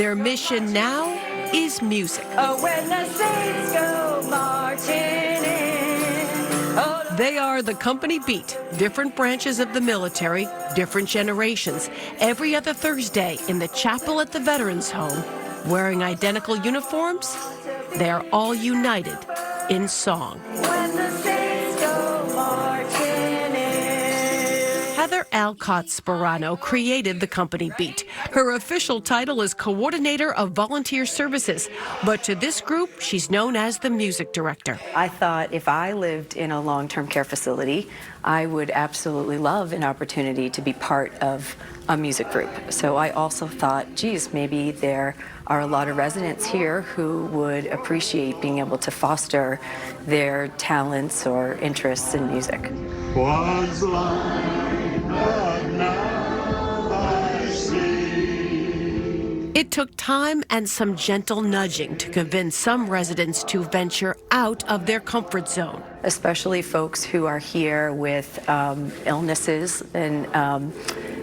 Their mission now is music. Oh, when the saints go marching in. Oh, They are the Company Beat, different branches of the military, different generations, every other Thursday in the chapel at the Veterans Home. Wearing identical uniforms, they are all united in song. when the saints go marching in. Heather Alcott Sperano created the Company Beat. Her official title is Coordinator of Volunteer Services, but to this group, she's known as the music director. I thought if I lived in a long-term care facility, I would absolutely love an opportunity to be part of a music group. So I also thought, geez, maybe there are a lot of residents here who would appreciate being able to foster their talents or interests in music. Was blind, but now I see. It took time and some gentle nudging to convince some residents to venture out of their comfort zone. Especially folks who are here with illnesses and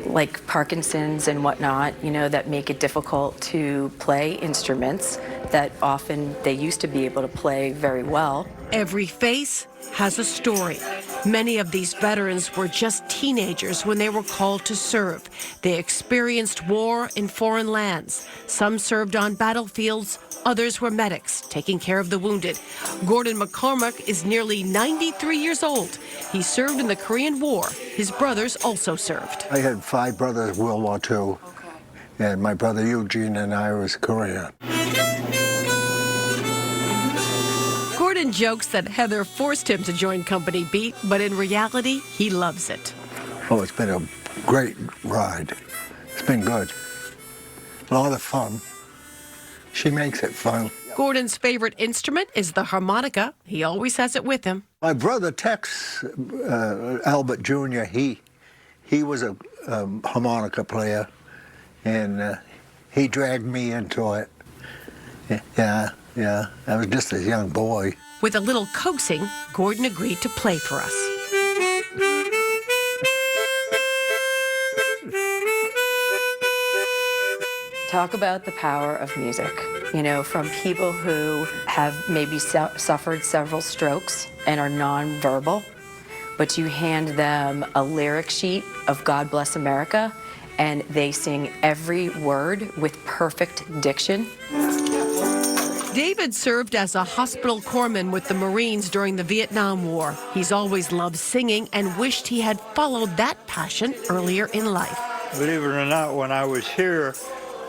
like Parkinson's and whatnot, you know, that make it difficult to play instruments that often they used to be able to play very well. Every face has a story. Many of these veterans were just teenagers when they were called to serve. They experienced war in foreign lands. Some served on battlefields, others were medics, taking care of the wounded. Gordon McCormick is nearly 93 years old. He served in the Korean War. His brothers also served. I had 5 brothers in World War II, and my brother Eugene and I was Korean. Gordon jokes that Heather forced him to join Company Beat, but in reality, he loves it. Oh, it's been a great ride. It's been good. A lot of fun. She makes it fun. Gordon's favorite instrument is the harmonica. He always has it with him. My brother Tex Albert Jr., he was a harmonica player, and he dragged me into it. Yeah, I was just a young boy. With a little coaxing, Gordon agreed to play for us. Talk about the power of music. You know, from people who have maybe suffered several strokes and are nonverbal, but you hand them a lyric sheet of God Bless America, and they sing every word with perfect diction. David served as a hospital corpsman with the Marines during the Vietnam War. He's always loved singing and wished he had followed that passion earlier in life. Believe it or not, when I was here,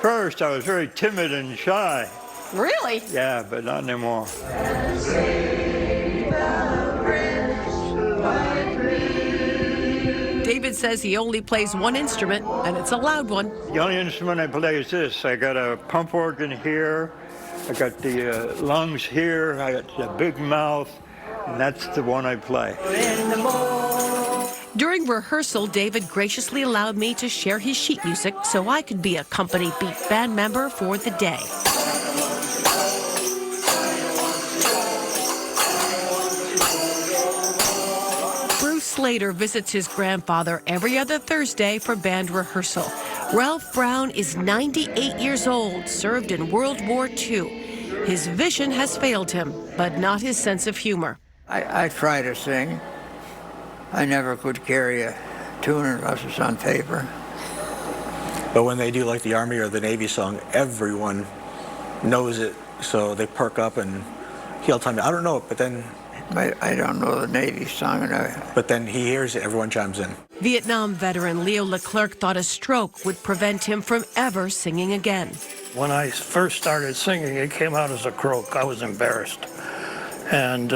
first I was very timid and shy. Really? Yeah, but not anymore. David says he only plays one instrument, and it's a loud one. The only instrument I play is this. I got a pump organ here. I got the lungs here. I got the big mouth, and that's the one I play. During rehearsal, David graciously allowed me to share his sheet music so I could be a Company Beat band member for the day. Bruce Slater visits his grandfather every other Thursday for band rehearsal. Ralph Brown is 98 years old, served in World War II. His vision has failed him, but not his sense of humor. I try to sing. I never could carry a tune unless it's on paper. But when they do like the Army or the Navy song, everyone knows it, so they perk up and he'll tell me, I don't know it, but then... I don't know the Navy song. But then he hears it, everyone chimes in. Vietnam veteran Leo Leclerc thought a stroke would prevent him from ever singing again. When I first started singing, it came out as a croak. I was embarrassed. And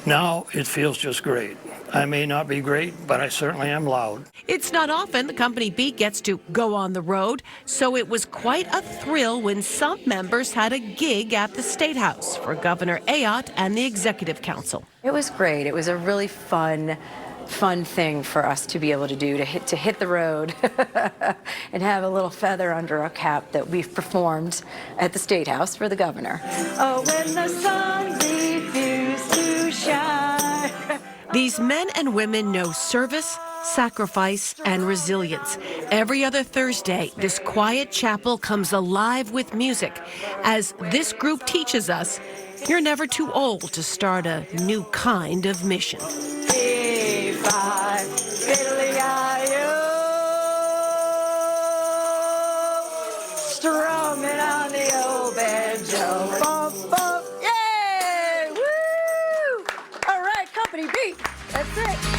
now it feels just great. I may not be great, but I certainly am loud. It's not often the Company Beat gets to go on the road, so it was quite a thrill when some members had a gig at the State House for Governor Ayotte and the Executive Council. It was great. It was a really fun thing for us to be able to do, to hit the road and have a little feather under our cap that we've performed at the State House for the governor. Oh, when the sun refused to shine. These men and women know service sacrifice, and resilience. Every other Thursday, this quiet chapel comes alive with music. As this group teaches us, you're never too old to start a new kind of mission. Strumming on the old banjo. Bump, bump, yay! Woo! All right, company beat. That's it.